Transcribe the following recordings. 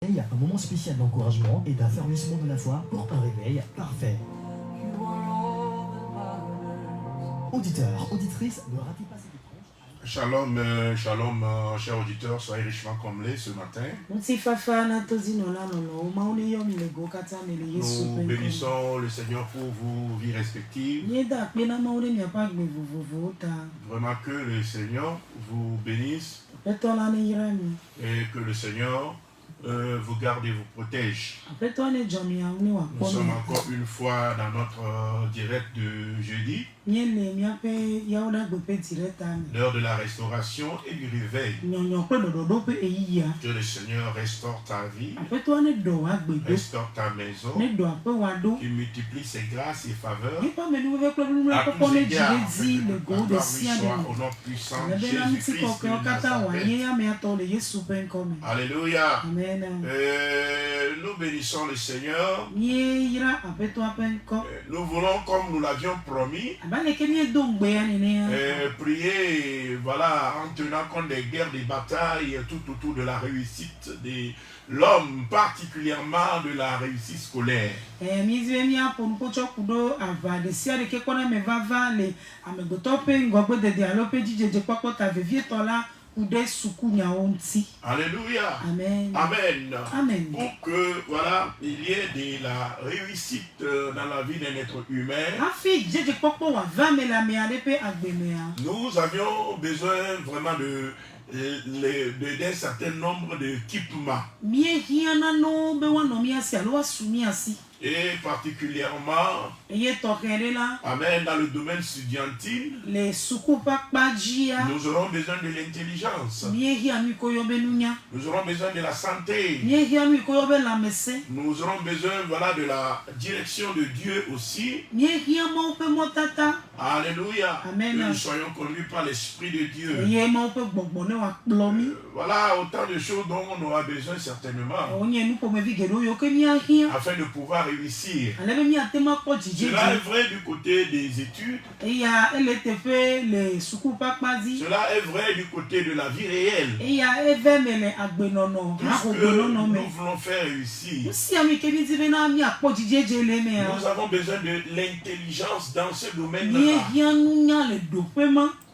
Un moment spécial d'encouragement et d'affermissement de la foi pour un réveil parfait. Auditeurs, auditrices, ne ratez pas cette étrange. Shalom, shalom, chers auditeurs, soyez richement comblés ce matin. Nous bénissons le Seigneur pour vos vies respectives. Vraiment que le Seigneur vous bénisse et que le Seigneur vous garde et vous protège. Nous sommes encore une fois dans notre direct de jeudi, l'heure de la restauration et du réveil. Que le Seigneur restaure ta vie, restaure ta maison, qu'il multiplie ses grâces et faveurs à tous égards, au nom puissant de Jésus-Christ de Nazareth. Alléluia. Nous bénissons le Seigneur. Nous voulons, comme nous l'avions promis, prier, voilà, en tenant compte des guerres, des batailles, tout autour de la réussite de l'homme, particulièrement de la réussite scolaire. Alléluia. Amen. Amen. Amen. Pour que, voilà, il y ait de la réussite dans la vie d'un être humain, nous avions besoin vraiment d'un certain nombre d'équipements. Et particulièrement, amen, dans le domaine estudiantil, nous aurons besoin de l'intelligence. Nous aurons besoin de la santé. Nous aurons besoin, voilà, de la direction de Dieu aussi. Alléluia. Amen. Que nous soyons conduits par l'Esprit de Dieu. Voilà autant de choses dont on aura besoin certainement afin de pouvoir réussir. Cela est vrai du côté des études. Cela est vrai du côté de la vie réelle. Tout ce que nous voulons faire réussir, nous avons besoin de l'intelligence dans ce domaine-là.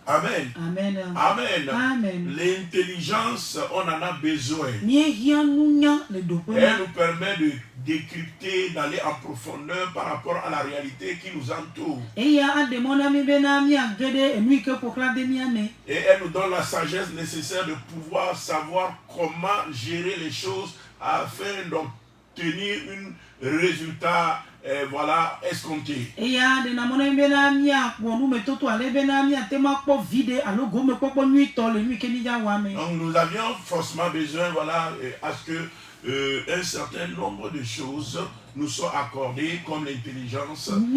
Amen. Amen. Amen. Amen. L'intelligence, on en a besoin. Elle nous permet de décrypter, d'aller en profondeur par rapport à la réalité qui nous entoure. Et elle nous donne la sagesse nécessaire de pouvoir savoir comment gérer les choses afin d'obtenir un résultat voilà, escompté. Donc nous avions forcément besoin, voilà, à ce que un certain nombre de choses nous soient accordées, comme l'intelligence, comme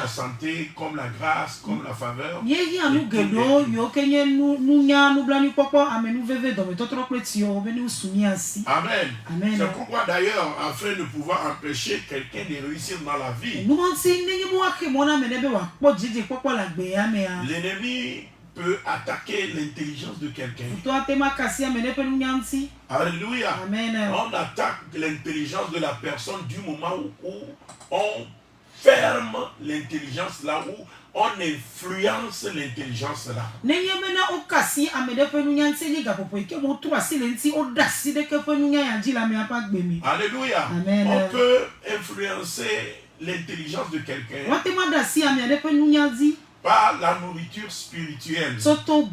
la santé, comme la grâce, comme la faveur. Amen. Amen. C'est pourquoi d'ailleurs, afin de pouvoir empêcher quelqu'un de réussir dans la vie, l'ennemi peut attaquer l'intelligence de quelqu'un. Alléluia. Amen. On attaque l'intelligence de la personne du moment où on ferme l'intelligence là, où on influence l'intelligence là. Alléluia. Amen. On peut influencer l'intelligence de quelqu'un par la nourriture spirituelle. C'est-à-dire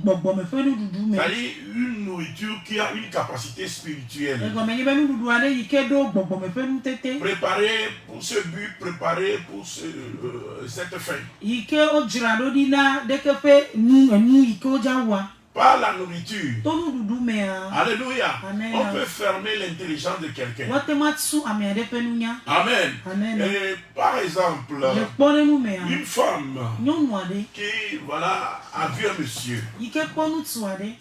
une nourriture qui a une capacité spirituelle. Préparée pour ce but, préparée pour cette fin. Par la nourriture. Alléluia. Amen. On peut fermer l'intelligence de quelqu'un. Amen. Amen. Et par exemple, une femme qui, voilà, a vu un monsieur.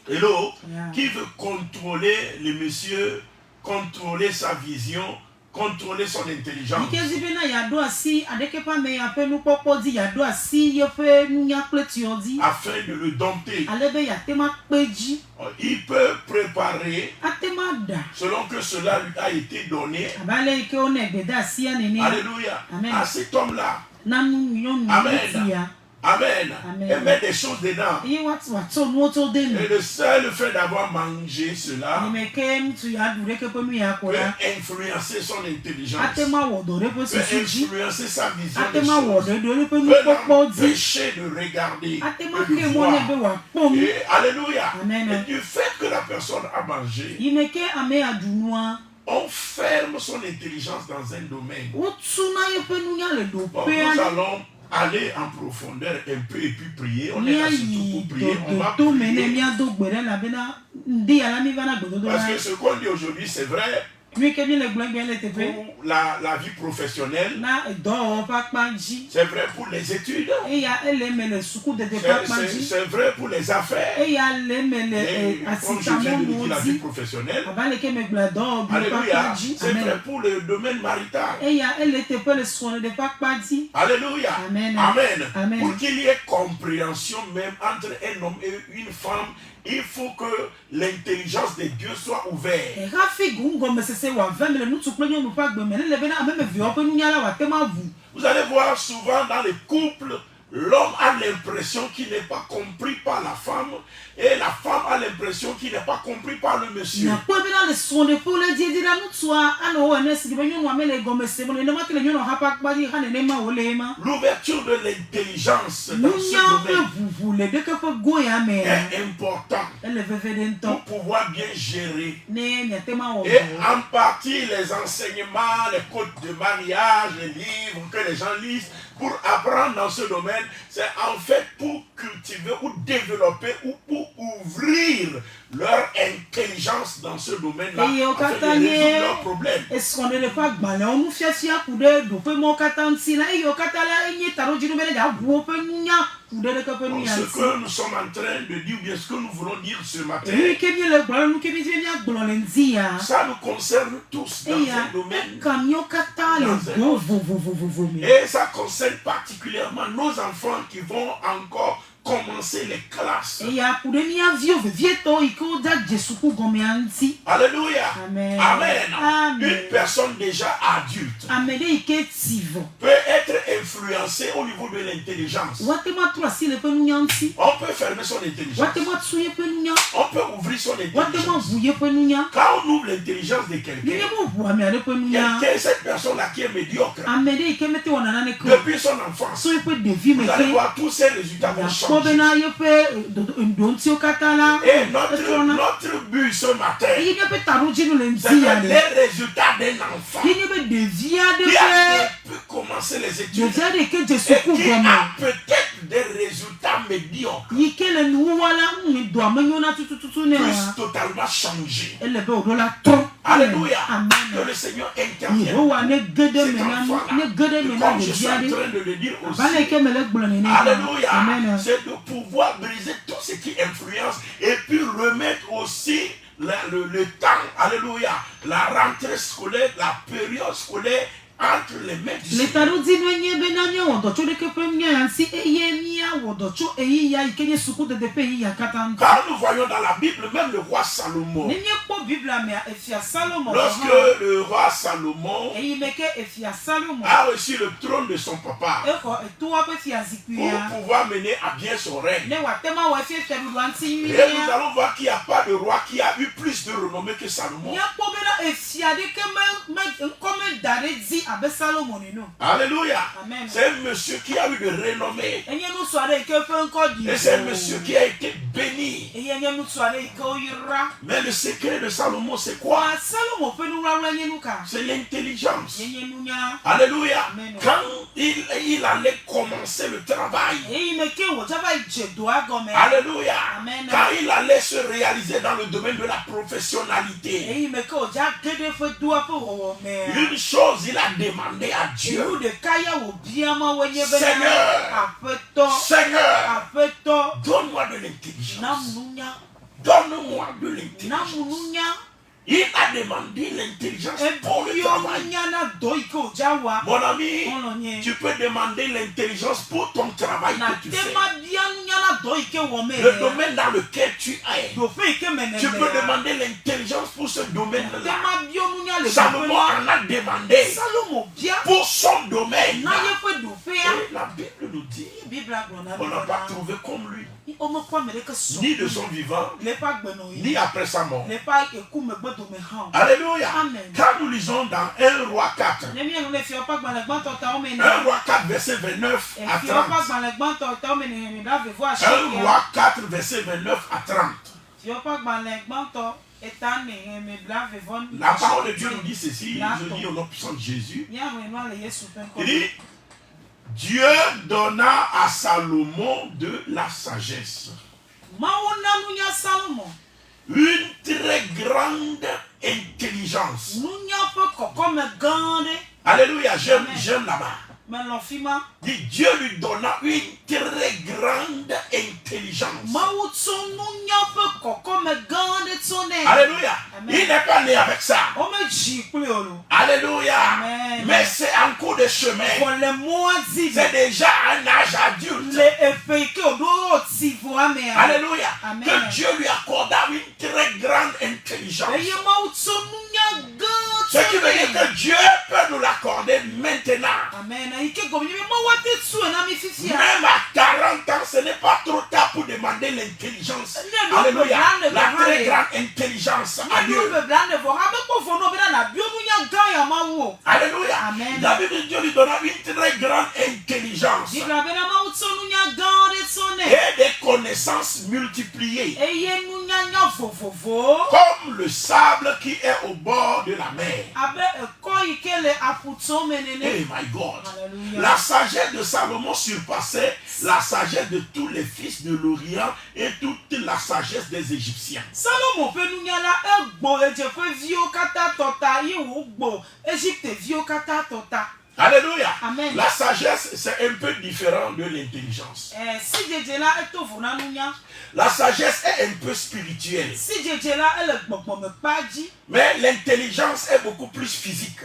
Hello, qui veut contrôler le monsieur, contrôler sa vision, contrôler son intelligence. Afin de le dompter. Il peut préparer selon que cela lui a été donné. Alléluia. À cet homme-là. Amen. Amen. Et met des choses dedans. Et le seul fait d'avoir mangé cela peut influencer son intelligence, peut influencer sa vision des choses, peut l'empêcher de regarder, de voir. Et, alléluia. Et du fait que la personne a mangé, on ferme son intelligence dans un domaine. Nous allons aller en profondeur un peu et puis prier. On est là surtout pour prier. On va prier. Parce que ce qu'on dit aujourd'hui, c'est vrai. Pour la vie professionnelle, c'est vrai pour les études, c'est vrai pour les affaires, et comme je viens de le dire, la vie professionnelle, alléluia, c'est vrai pour le domaine marital, alléluia, amen. Pour qu'il y ait compréhension même entre un homme et une femme, il faut que l'intelligence de Dieu soit ouverte. Vous allez voir souvent dans les couples, l'homme a l'impression qu'il n'est pas compris par la femme et la femme a l'impression qu'il n'est pas compris par le monsieur. L'ouverture de l'intelligence dans ce domaine est importante pour pouvoir bien gérer. Et en partie les enseignements, les codes de mariage, les livres que les gens lisent pour apprendre dans ce domaine, c'est en fait pour cultiver ou développer ou pour ouvrir leur intelligence dans ce domaine-là afin de résoudre leurs problèmes. Ce que nous sommes en train de dire, ou bien ce que nous voulons dire ce matin, ça nous concerne tous dans un domaine. Et ça concerne particulièrement nos enfants qui vont encore commencer les classes. Alléluia. Amen. Amen. Une personne déjà adulte peut être influencée au niveau de l'intelligence. On peut fermer son intelligence. On peut ouvrir son intelligence. Quand on ouvre l'intelligence de quelqu'un, cette personne-là qui est médiocre, depuis son enfance, vous allez voir tous ces résultats vont changer. Et notre but ce matin, c'est que les résultats d'un enfant qui a pu commencer les études et qui a peut-être des résultats médiocres puissent totalement changer. Alléluia. Que le Seigneur intervienne. Cet enfant-là, comme je suis en train de le dire aussi, alléluia, c'est de pouvoir briser tout ce qui influence et puis remettre aussi le temps, alléluia, la rentrée scolaire, la période scolaire entre les mains du Seigneur. Car nous voyons dans la Bible même le roi Salomon. Lorsque le roi Salomon a reçu le trône de son papa pour pouvoir mener à bien son règne, et nous allons voir qu'il n'y a pas de roi qui a eu plus de renommée que Salomon. Alléluia. C'est un monsieur qui a eu de renommée. Et c'est un monsieur qui a été béni. Mais le secret de Salomon, c'est quoi? C'est l'intelligence. Alléluia. Quand il allait commencer le travail, alléluia, quand il allait se réaliser dans le domaine de la professionnalité, une chose il a demandé à Dieu: Seigneur, donne-moi de l'intelligence. Donne-moi de l'intelligence. Il a demandé l'intelligence pour le travail. travail. Mon ami, tu peux demander l'intelligence pour ton travail que tu fais. Le domaine dans lequel tu es. Tu peux demander l'intelligence pour ce domaine-là. Salomon en a demandé pour son domaine. Et la Bible nous dit, on n'a pas trouvé comme lui. Ni de son vivant, ni après sa mort. Alléluia. Quand nous lisons dans 1 Roi 4, 1 Roi 4 verset 29 à 30. 1 Roi 4 verset 29 à 30. La parole de Dieu nous dit ceci, je lis au nom puissant de Jésus. Il dit, Dieu donna à Salomon de la sagesse. Une très grande intelligence. Alléluia, j'aime là-bas. Dit Dieu lui donna une très grande intelligence. Alléluia. Il n'est pas né avec ça. Alléluia. Mais c'est en cours de chemin. C'est déjà un âge adulte. Alléluia. Que Dieu lui accorda une très grande intelligence. Ce qui veut dire que Dieu peut nous l'accorder maintenant. Amen. Même à 40 ans, ce n'est pas trop tard pour demander l'intelligence. Alléluia. La très grande intelligence à Dieu. Alléluia. Amen. La Bible de Dieu lui donna une très grande intelligence. Et des connaissances multipliées. Comme le sable qui est au bord de la mer. Hey my God. Alléluia. La sagesse de Salomon surpassait la sagesse de tous les fils de l'Orient et toute la sagesse des Égyptiens. Alléluia. Amen. La sagesse, c'est un peu différent de l'intelligence. La sagesse est un peu spirituelle. Mais l'intelligence est beaucoup plus physique.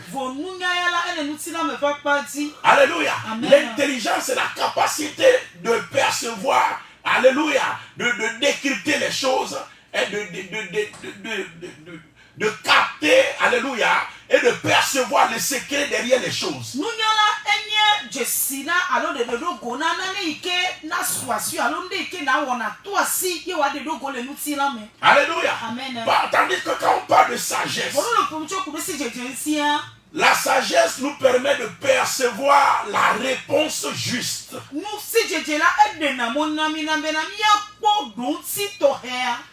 Alléluia. L'intelligence, c'est la capacité de percevoir, alléluia, de décrypter les choses et de capter, alléluia, et de percevoir les secrets derrière les choses. Alléluia. Amen. Tandis que quand on parle de sagesse, la sagesse nous permet de percevoir la réponse juste.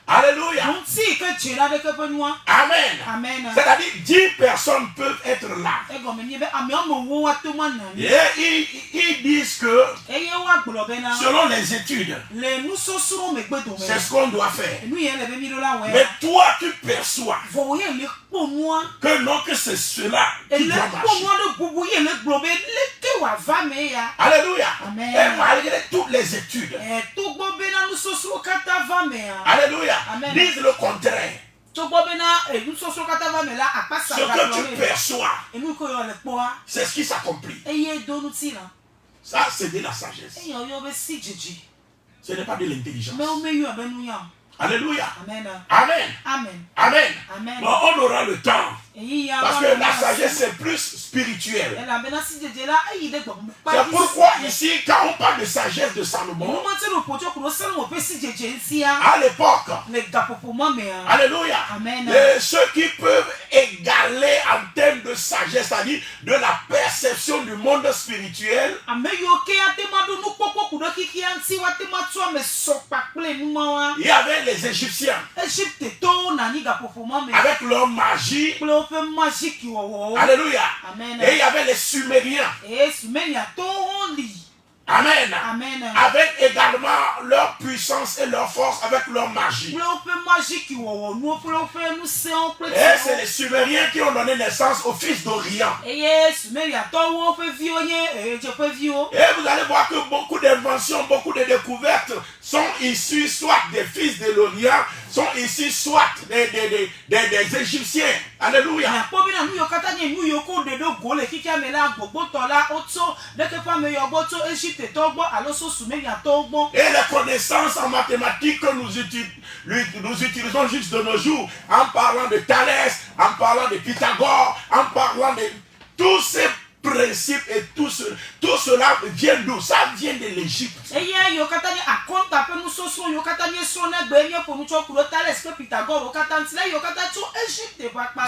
Alléluia. Amen. Amen. C'est-à-dire 10 personnes peuvent être là. Et ils disent que selon les études, c'est ce qu'on doit faire. Mais toi, tu perçois que non, que c'est cela qui doit marcher. Alléluia. Amen. Et malgré toutes les études, alléluia, Amen. disent le contraire. Ce que tu perçois, c'est ce qui s'accomplit. Ça, c'est de la sagesse. Ce n'est pas de l'intelligence. Alléluia. Amen. Amen. Amen. Amen. Amen. Bon, on aura le temps. Parce que la sagesse, c'est plus spirituel. C'est pourquoi ici, quand on parle de sagesse de Salomon, à l'époque, alléluia, Amen. ceux qui peuvent égaler en termes de sagesse, c'est-à-dire de la perception du monde spirituel, il y avait les Égyptiens avec leur magie. Alléluia. Amen. Et il y avait les Sumériens. Amen. Amen. Avec également leur puissance et leur force, avec leur magie. Et c'est les Sumériens qui ont donné naissance aux fils d'Orient. Et vous allez voir que beaucoup d'inventions, beaucoup de découvertes sont issues soit des fils de l'Orient, sont issues soit des Égyptiens. Alléluia. Et les connaissances en mathématiques que nous utilisons juste de nos jours, en parlant de Thalès, en parlant de Pythagore, en parlant de tous ces principes et tout cela vient d'où? Ça vient de l'Égypte.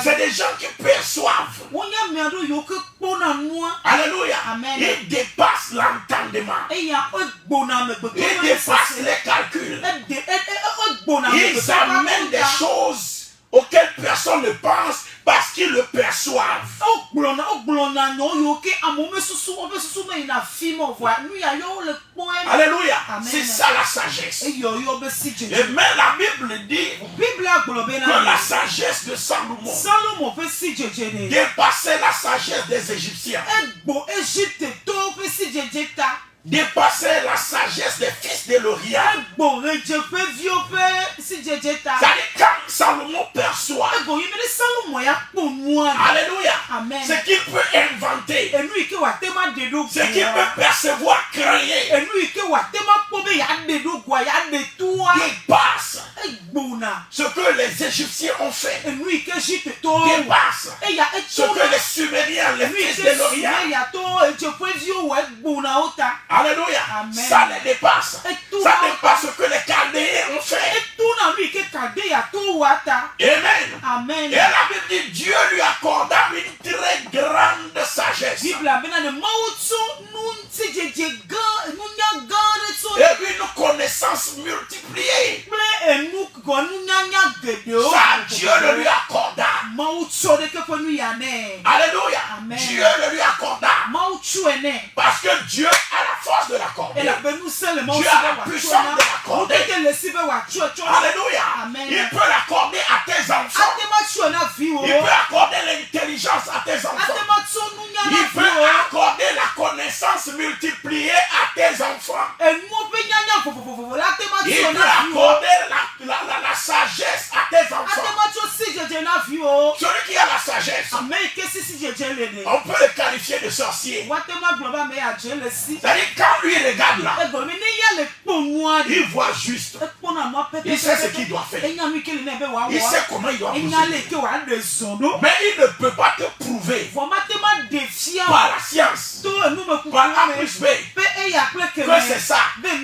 C'est des gens qui perçoivent. Alléluia. Ils dépassent l'entendement. Ils dépassent les calculs. Ils amènent des choses auxquelles personne ne pense parce qu'ils le perçoivent. Alléluia. C'est ça la sagesse. Et même la Bible dit que la sagesse de Salomon dépassait la sagesse des Égyptiens. Dépasser la sagesse des fils de l'Orient. C'est-à-dire quand Salomon perçoit, alléluia, ce qu'il peut inventer, ce qu'il peut percevoir, créer, dépasse ce que les Égyptiens ont fait, dépasse ce que les Sumériens, les fils de l'Orient, alléluia, ça les dépasse. Ça dépasse ce que les Chaldéens ont fait. Amen. Et la Bible dit Dieu lui accorda une très grande sagesse. Et une connaissance multipliée. Ça, Dieu le lui accorda. Alléluia. Dieu le lui accorda. Parce que Dieu a la force de l'accorder. Dieu a la puissance de l'accorder. Alléluia. Il peut l'accorder à tes enfants. Il peut accorder l'intelligence à tes enfants. Il peut accorder la connaissance multipliée à tes enfants. Il peut accorder la sagesse à tes enfants. Celui qui a la sagesse, on peut le qualifier de sorcier. C'est-à-dire quand lui regarde là, il voit juste. Il sait ce qu'il doit faire. Il sait comment il doit procéder. Mais il ne peut pas te prouver par la science, par A plus B, que c'est ça.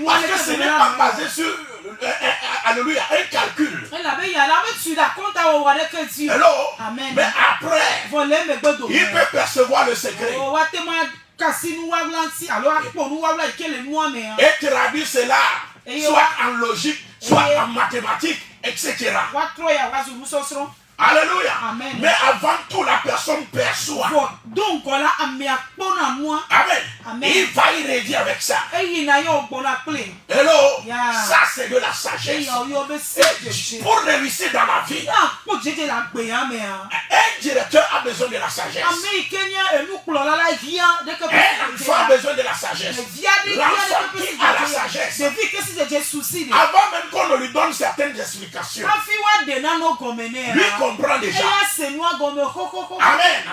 Parce que ce n'est pas basé sur alléluia, un calcul. Hello. Mais après, il peut percevoir le secret. Et traduire cela soit en logique, soit en mathématiques, etc. Alléluia. Amen. Mais avant tout, la personne perçoit. Amen. Il va y revient avec ça. Hello. Ça, c'est de la sagesse. Et pour réussir dans la vie, un directeur a besoin de la sagesse. Un enfant a besoin de la sagesse. L'enfant qui a la sagesse, avant même qu'on ne lui donne certaines explications, lui comprend déjà. Amen.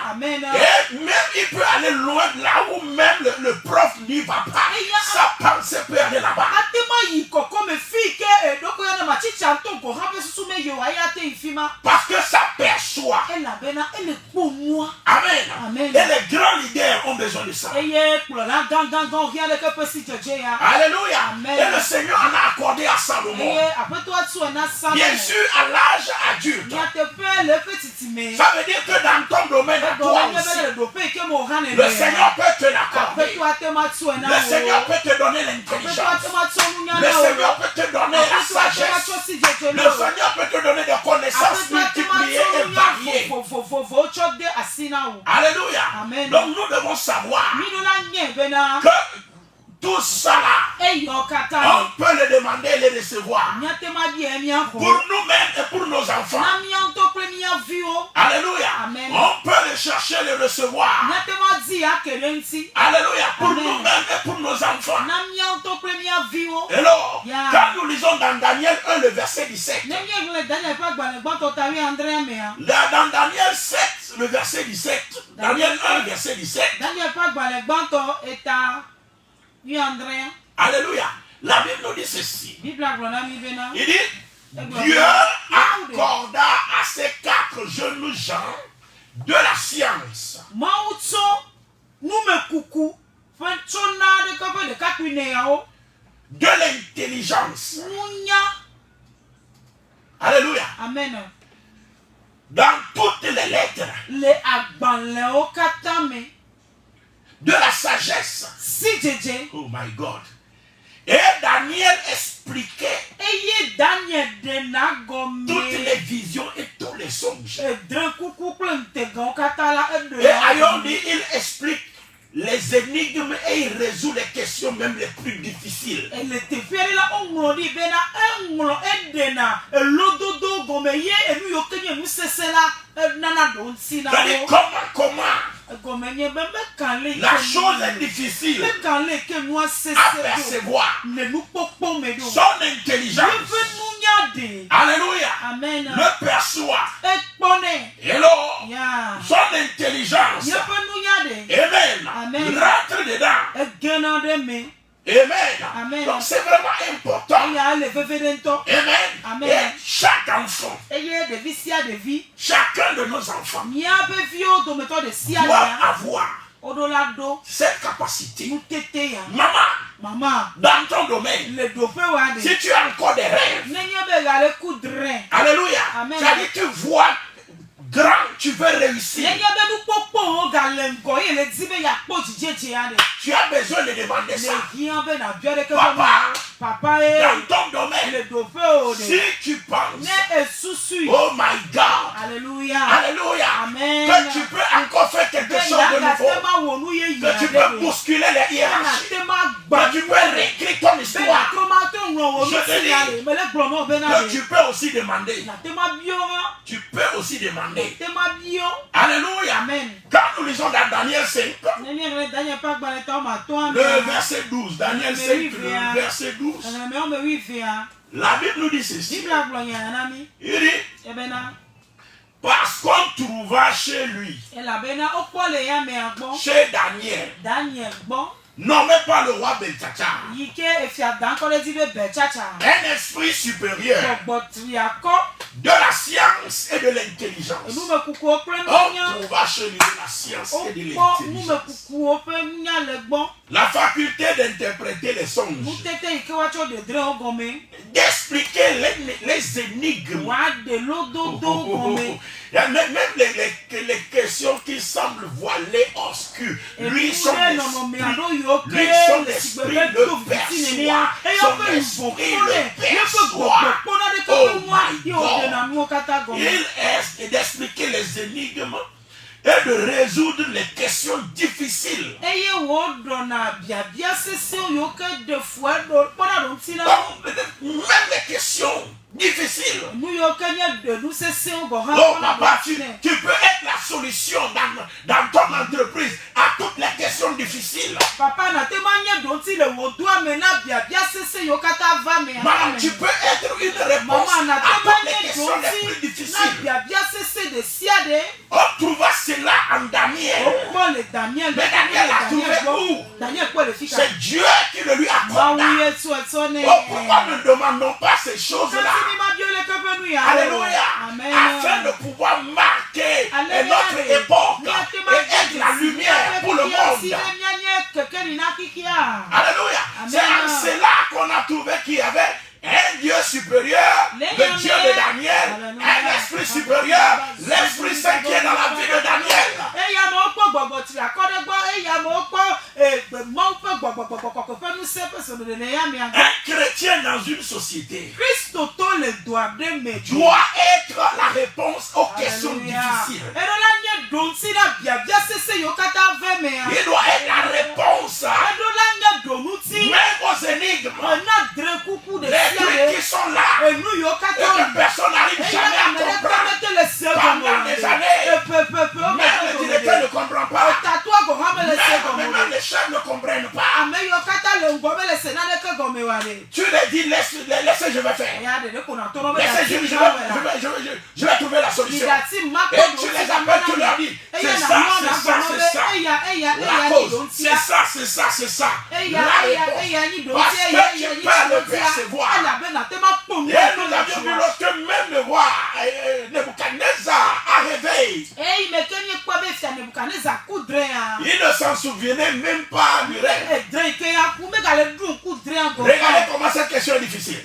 Et même il peut aller loin là où même le prof n'y va pas. Sa pensée peut aller là-bas. Parce que ça perçoit. Amen. Et les grands leaders ont besoin de ça. Alléluia. Et le Seigneur en a accordé à Salomon. Bien sûr, à l'âge adulte. Ça veut dire que dans ton domaine, toi aussi, le Seigneur peut te l'accorder. Le Seigneur peut te donner l'intelligence. Le Seigneur peut te donner la sagesse. Le Seigneur peut te donner des connaissances multipliées et variées. Alléluia. Donc nous devons savoir que tout cela, on peut le demander et le recevoir. Pour nous-mêmes et pour nos enfants. Alléluia. On peut le chercher et le recevoir. Alléluia. Pour nous-mêmes et pour nos enfants. Hello. Quand nous lisons dans Daniel 1, le verset 17. Dans Daniel 7, le verset 17. Daniel 1, verset 17. Alléluia. La Bible nous dit ceci. Il dit, Dieu accorda à ces 4 jeunes gens de la science. De l'intelligence. Alléluia. Amen. Dans toutes les lettres. De la sagesse. Oh my God. Et Daniel expliquait toutes les visions et tous les songes. Et ailleurs dit, il explique les énigmes et il résout les questions même les plus difficiles. Comment la chose est difficile à percevoir. Son intelligence, alléluia, Amen, le perçoit. Hello, son intelligence, amen, rentre dedans. Amen. Donc c'est vraiment important. Amen. Et chaque enfant, chacun de nos enfants doit avoir cette capacité. Maman, dans ton domaine, si tu as encore des rêves, alléluia, c'est-à-dire tu vois grand, tu veux réussir. Tu as besoin de demander ça. Papa, dans ton domaine, si tu penses, oh my God, alléluia, Amen, que tu peux encore faire quelque chose de nouveau, que tu peux bousculer les hiérarchies, que tu peux réécrire ton histoire, je te dis que tu peux aussi demander. Tu peux aussi demander. Alléluia. Amen. Quand nous lisons dans Daniel 5, le verset 12, Daniel 5, le verset 12, la Bible nous dit ceci. Il dit, parce qu'on trouva chez lui, chez Daniel, nommé par le roi Beltachar, un esprit supérieur de la science et de l'intelligence. On trouva chez lui de la science et de l'intelligence. La faculté d'interpréter les songes, d'expliquer les énigmes, même les questions qui semblent voilées, obscures. Lui, son esprit le perçoit. Son esprit le perçoit. Oh my God. Il est d'expliquer les énigmes et de résoudre les questions difficiles. Même les questions difficiles. Oh papa, tu peux être la solution dans ton entreprise à toutes les questions difficiles. Maman, tu peux être une réponse à toutes les questions les plus difficiles. On trouva cela en Daniel. Mais Daniel a trouvé où? C'est Dieu qui le lui accorda. Oh, pourquoi ne demandons pas ces choses-là? Alléluia. Afin de pouvoir marquer notre époque et être la lumière pour le monde. Alléluia. C'est en cela qu'on a trouvé qu'il y avait un Dieu supérieur, le Dieu de Daniel, un esprit supérieur, l'Esprit Saint qui est dans la vie de Daniel. Un chrétien dans une société doit être la réponse aux questions difficiles. Il doit être la réponse même aux énigmes. Les trucs qui sont là et que personne n'arrive jamais à comprendre pendant des années. Même le directeur ne comprend pas. Même les chefs ne comprennent pas. Tu lui dis, laissez, je vais faire. Laissez, je vais trouver la solution. Et tu les appelles, tu leur dis, c'est ça. La cause, c'est ça. Parce que tu peux le percevoir. Et nous avions vu lorsque même le roi Nebuchadnezzar a rêvé. Il ne s'en souvenait même pas du rêve. Regardez comment cette question est difficile.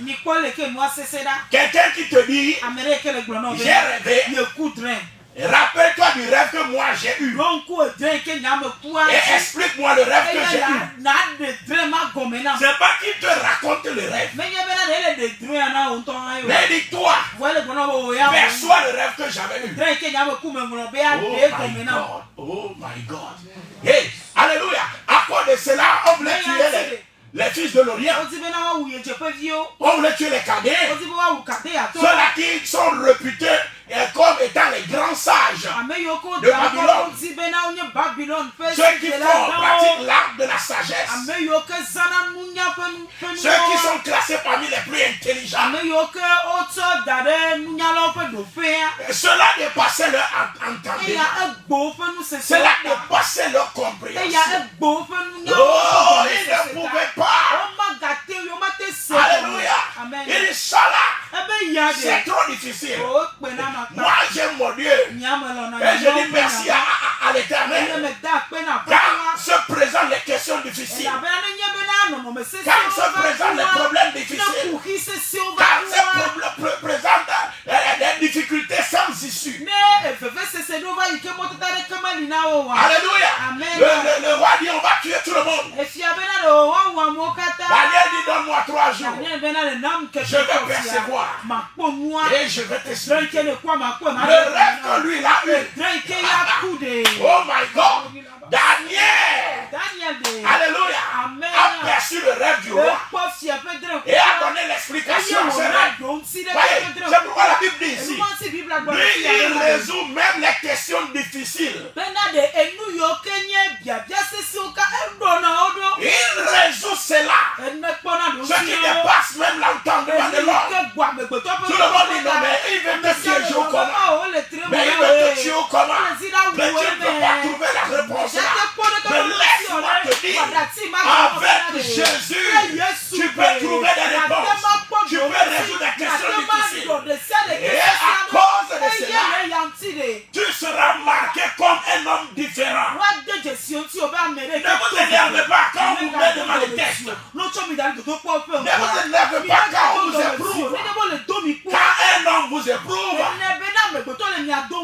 Quelqu'un qui te dit, j'ai rêvé. Rappelle-toi du rêve que moi j'ai eu. Et explique-moi le rêve que j'ai eu. C'est pas qu'il te raconte le rêve. Mais dis-toi, perçois le rêve que j'avais eu. Oh my God. Hey, alléluia. À cause de cela, on voulait tuer les fils de l'Orient. On voulait tuer les Chaldéens. Ceux-là qui sont réputés comme étant les grands sages de Babylone. Ceux qui pratiquent l'art de la sagesse. Ceux qui sont classés parmi les plus intelligents. Ceux-là dépassaient leur entendement. Ceux-là dépassaient leur compréhension. Oh, ils ne pouvaient pas. Alléluia. Il est là. C'est trop difficile. Moi j'aime mon Dieu. Et je dis merci à l'Éternel. Quand se présentent les questions difficiles, quand se présentent les problèmes difficiles, quand se présentent des difficultés sans issue. Alléluia. Le roi dit on va tuer tout le monde. Daniel dit donne-moi 3 jours. Je vais percevoir. Et je vais t'expliquer. Le rêve que lui il a eu. Oh my God. Daniel, alléluia, a perçu le rêve du roi et a donné l'explication à ce rêve. C'est pourquoi la Bible dit ici, lui il résout même les questions difficiles. Il résout cela, ce qui dépasse même l'entendement de l'homme. Tout le monde dit non mais il veut te tuer au comment. Mais il veut te tuer au comment. Mais tu ne peux pas trouver la réponse là. Mais laisse-moi te dire, avec Jésus, tu peux trouver des réponses. Tu peux résoudre des questions difficiles. Et à cause de cela, tu seras marqué comme un homme différent. Ne vous énervez pas quand vous me demandez des tests. Ne vous énervez pas quand on vous éprouve. Quand un homme vous éprouve,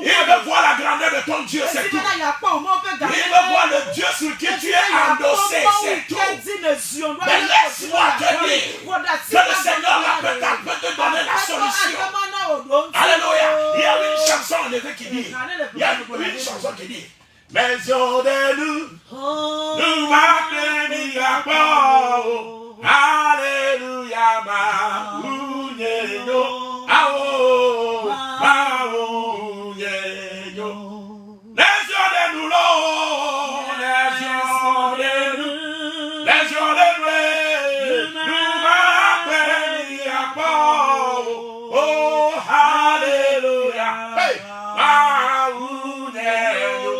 il veut voir la grandeur de ton Dieu, c'est tout. Il veut voir le Dieu sur qui tu es endossé, c'est tout. Mais laisse-moi te dire que le Seigneur peut te donner la solution. Alléluia. Il y a une chanson qui dit, Maison de nous va bénir à Pau. Alléluia, ma ouñeño. Ao, ma ouñeño. Maison de nous, nous va bénir à Pau. Oh, alléluia. Hey, ma ouñeño.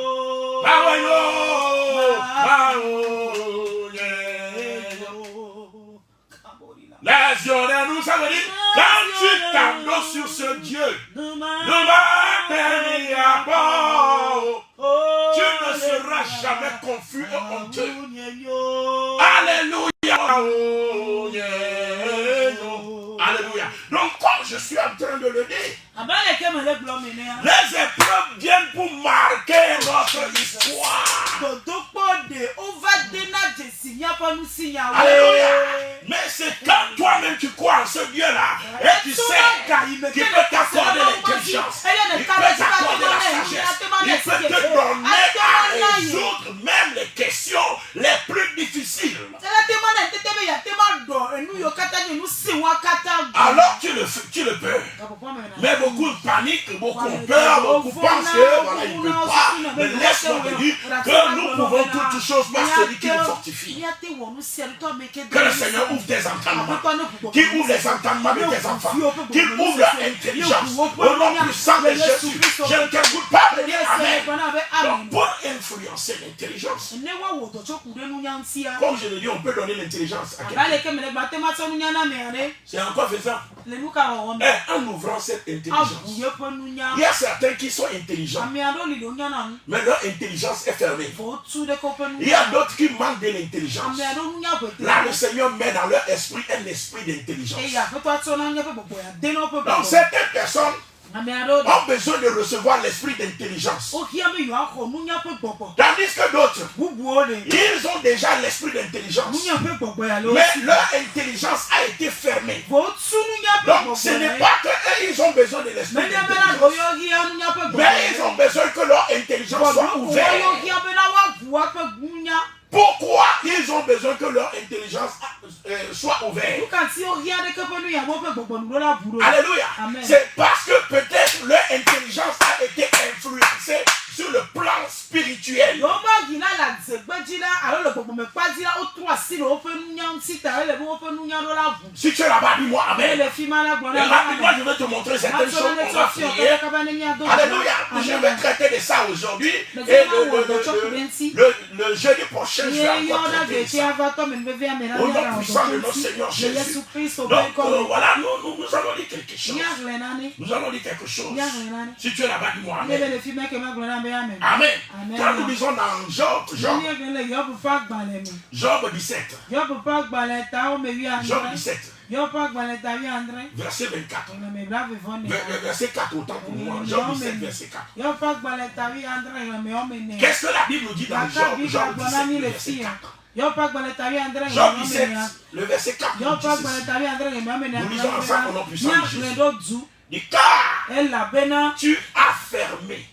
Les yeux de nous, ça veut dire, quand tu t'endosses sur ce Dieu, nous va bénir à Pau. Tu ne seras jamais confus et honteux. Alléluia. Alléluia. Donc, comme je suis en train de le dire, les épreuves viennent pour marquer notre histoire. Alléluia. Mais c'est quand toi-même tu crois en ce Dieu-là et tu sais qu'il peut t'accorder l'intelligence, il peut t'accorder la sagesse, il peut te donner à résoudre même les questions les plus difficiles. Alors tu le peux. Mais beaucoup paniquent, beaucoup ont peur, beaucoup pensent que voilà, il ne peut pas. Mais laisse-moi te dit que nous pouvons toutes choses par celui qui nous fortifie. Que le Seigneur ouvre tes entendements, qu'il ouvre les entendements de tes enfants, qu'il ouvre leur intelligence. Au nom puissant de Jésus, je ne t'écoute pas de dire Amen. Donc, pour influencer l'intelligence, comme je le dis, on peut donner l'intelligence à quelqu'un. C'est encore faisable. En ouvrant cette intelligence, il y a certains qui sont intelligents, mais leur intelligence est fermée. Il y a d'autres qui manquent de l'intelligence. Là, le Seigneur met dans leur esprit un esprit d'intelligence. Donc, certaines personnes ont besoin de recevoir l'esprit d'intelligence. Tandis que d'autres, ils ont déjà l'esprit d'intelligence, mais leur intelligence a été fermée. Donc ce n'est pas qu'ils ont besoin de l'esprit d'intelligence, mais ils ont besoin que leur intelligence soit ouverte. Pourquoi ils ont besoin que leur intelligence soit ouverte? Alléluia. C'est parce que peut-être leur intelligence a été influencée sur le plan spirituel. Si tu es là-bas, dis-moi Amen. Et rapidement, je vais te montrer certaines choses. On va prier. Alléluia. Je vais traiter de ça aujourd'hui. Et le jeudi prochain, je vais encore traiter de ça. Au nom puissant de notre Seigneur Jésus. Donc voilà, nous allons dire quelque chose. Nous allons dire quelque chose. Si tu es là-bas, dis-moi Amen. Amen. Quand nous lisons dans Job 17. Job 17. Verset 24. Verset 4 autant pour moi. Job 17, verset 4. Qu'est-ce que la Bible nous dit dans Job 17, verset 4? Job 17, le verset 4. Nous lisons ensemble au nom puissant de Jésus. Dit car tu as fermé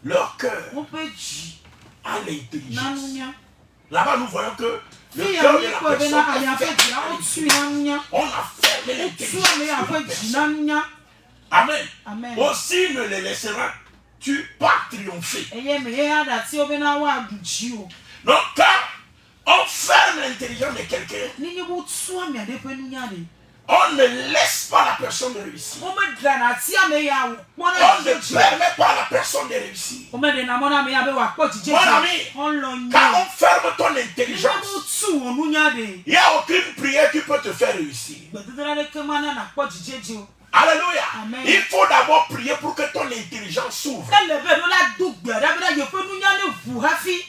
leur cœur à l'intelligence. Là-bas, nous voyons que le cœur de la personne est fermé. On a fermé l'intelligence. Amen. Aussi ne les laisseras-tu pas triompher. Donc, quand on ferme l'intelligence de quelqu'un, on ne laisse pas la personne de réussir. On ne permet pas à la personne de réussir. Mon ami, quand on ferme ton intelligence, il n'y a aucune prière qui peut te faire réussir. Alléluia. Amen. Il faut d'abord prier pour que ton intelligence s'ouvre.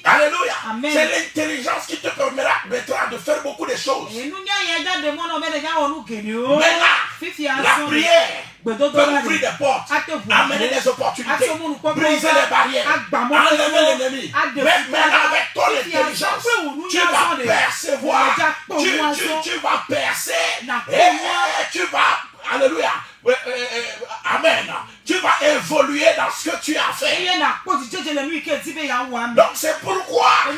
Alléluia. C'est l'intelligence qui te permettra de faire beaucoup de choses. Maintenant, la prière peut ouvrir des portes, amener des opportunités, briser les barrières, enlever l'ennemi. Mais avec ton intelligence, tu vas percevoir, tu vas percer et tu vas, alléluia, amen, tu vas évoluer dans ce que tu as fait. Donc c'est pourquoi, en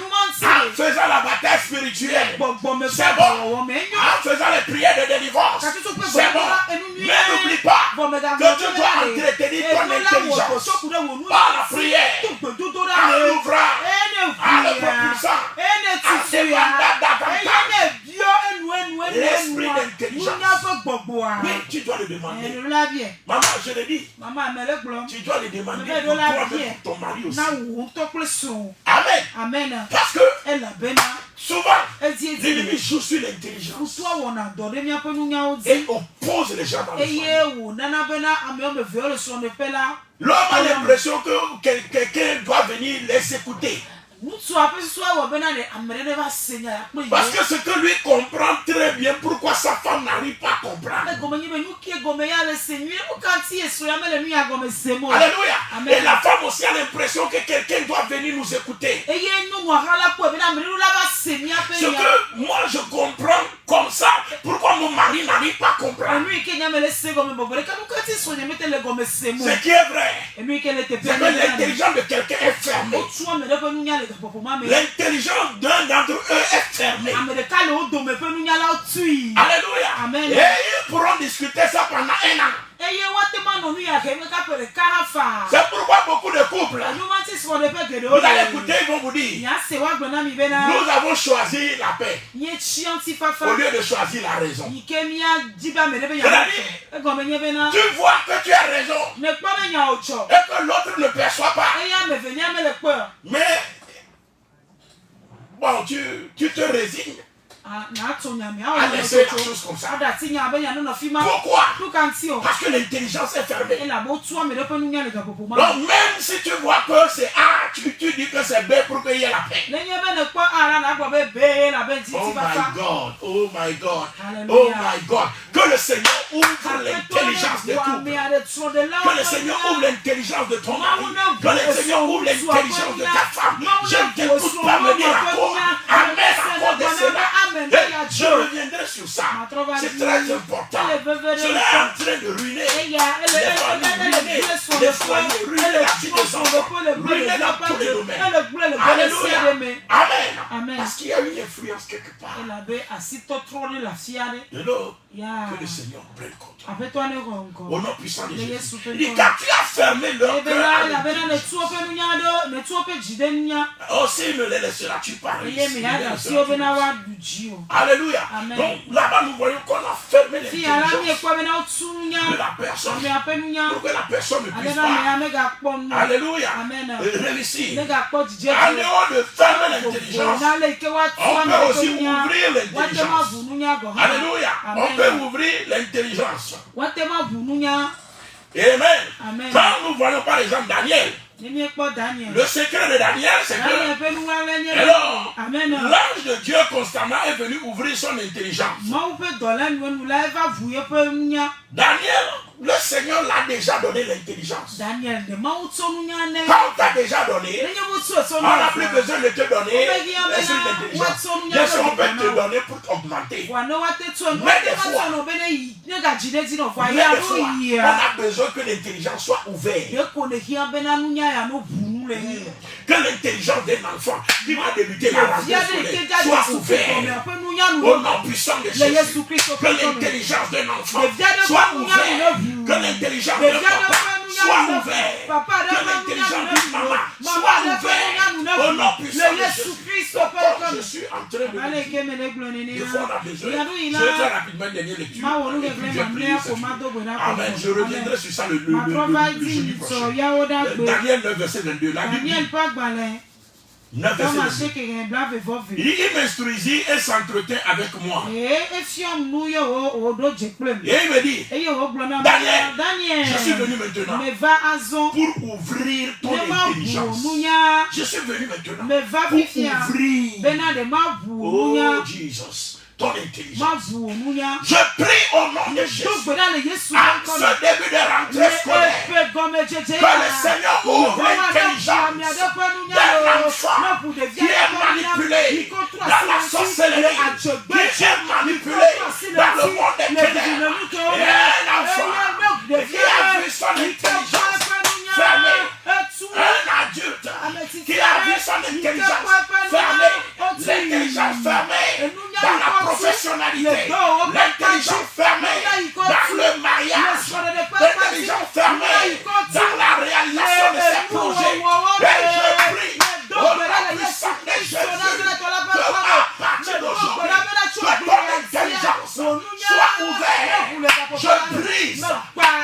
faisant la bataille spirituelle, c'est bon. En faisant les prières de délivrance, c'est bon. Mais n'oublie pas que tu dois entretenir ton intelligence par la prière, en l'ouvrant, en le propulsant, en demandant davantage l'esprit d'intelligence. Oui, tu dois le demander. Maman, je le dis, tu dois le demander pour toi-même, pour ton mari aussi. Amen. Parce que souvent, l'ennemi joue sur l'intelligence et oppose les gens dans le foyer. L'homme a l'impression que quelqu'un doit venir les écouter. Parce que ce que lui comprend très bien, pourquoi sa femme n'arrive pas à comprendre. Alléluia. Et la femme aussi a l'impression que quelqu'un doit venir nous écouter. Ce que moi je comprends comme ça, pourquoi mon mari n'arrive pas à comprendre. Ce qui est vrai, c'est que l'intelligence de quelqu'un est fermée. L'intelligence d'un d'entre eux est fermée. Alléluia. Amen. Et ils pourront discuter ça pendant 1 an. C'est pourquoi beaucoup de couples Vous allez écouter, ils vont vous dire, nous avons choisi la paix au lieu de choisir la raison. Tu vois que tu as raison et que l'autre ne perçoit pas. Mais bon, tu te résignes à laisser la chose comme ça. Pourquoi? Parce que l'intelligence est fermée. Donc même si tu vois que c'est A, tu dis que c'est B pour qu'il y ait la paix. Oh my God, oh my God, oh my God. Que le Seigneur ouvre l'intelligence de tout. Que le Seigneur ouvre l'intelligence de ton mari. Que le Seigneur ouvre l'intelligence de ta femme. Je ne t'écoute pas me dire encore. Amen, à cause de cela. Je reviendrai sur ça. C'est très important. Cela est en train de ruiner les foyers, ruiner la vie des enfants, ruiner dans tous les domaines. Alléluia. Amen. Parce qu'il y a une influence quelque part. De l'autre, que le Seigneur prenne contrôle. Au nom puissant de Jésus. Il dit, car tu as fermé leur cœur. Aussi ne les laisseras-tu pas réussir. Alléluia. Donc là-bas nous voyons qu'on a fermé l'intelligence de la personne pour que la personne ne puisse pas. Alléluia. Réussir. En dehors de fermer l'intelligence, on peut aussi ouvrir l'intelligence. Alléluia. On peut ouvrir l'intelligence. Amen. Quand nous voyons par exemple Daniel, le secret de Daniel, c'est que alors, l'ange de Dieu constamment est venu ouvrir son intelligence. Daniel, le Seigneur l'a déjà donné l'intelligence. Quand on t'a déjà donné, on n'a plus besoin de te donner l'intelligence. Bien sûr, on peut te donner pour t'augmenter. Mais des fois, on a besoin que l'intelligence soit ouverte. Que l'intelligence d'un enfant qui va débuter la radio soit ouverte. Au nom puissant de Jésus. Que l'intelligence d'un enfant soit ouverte. Que l'intelligence d'un papa soit ouverte. Que l'intelligence d'une maman soit ouverte. Au nom puissant de Jésus. Comme je suis en train de dire, des fois on a besoin. Je vais faire rapidement une dernière lecture. Et puis je prie cette nuit. Amen. Je reviendrai sur ça le jeudi prochain. Daniel 9, verset 22. La Bible dit, 9, verset 22. Il m'instruisit et s'entretint avec moi. Et il me dit, Daniel, je suis venu maintenant pour ouvrir ton intelligence. Je suis venu maintenant pour ouvrir, oh Jesus, ton intelligence. Je prie au nom de Jésus, à ce début de rentrée scolaire, que le Seigneur ouvre l'intelligence d'un enfant qui est manipulé dans la sorcellerie, qui est manipulé dans le monde des ténèbres, et un enfant qui a vu son intelligence fermée, un adulte qui a vu son intelligence fermée, l'intelligence fermée dans la professionnalité, l'intelligence fermée dans le mariage, l'intelligence fermée dans la réalisation de ses projets. Et je prie au nom puissant de Jésus que à partir d'aujourd'hui, que ton intelligence soit ouverte. Je brise,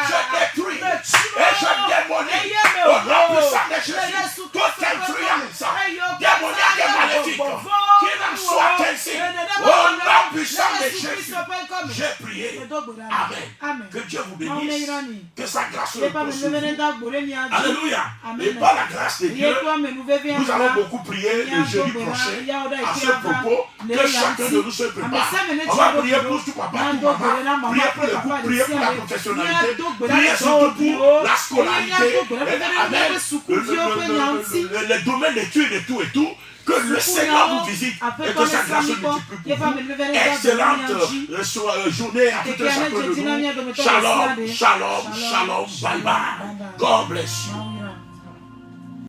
je détruis et je démolis au nom puissant de Jésus toute influence démoniaque et maléfique qui n'en soit ainsi. Au nom puissant de Jésus, j'ai prié. Amen. Que Dieu vous bénisse. Que sa grâce repose sur vous. Alléluia. Et par la grâce de Dieu, nous allons beaucoup prier le jeudi prochain à ce propos. Que chacun de nous se prépare. On va prier pour tout papa, tout maman, prier pour le couple, prier pour la professionnalité, prier surtout pour la scolarité. Amen. Les domaines d'études et tout. Que le Seigneur vous visite et que sa grâce multiplie pour vous. Excellente journée à tout un chacun de nous. Shalom, shalom, shalom, bye bye. God bless you.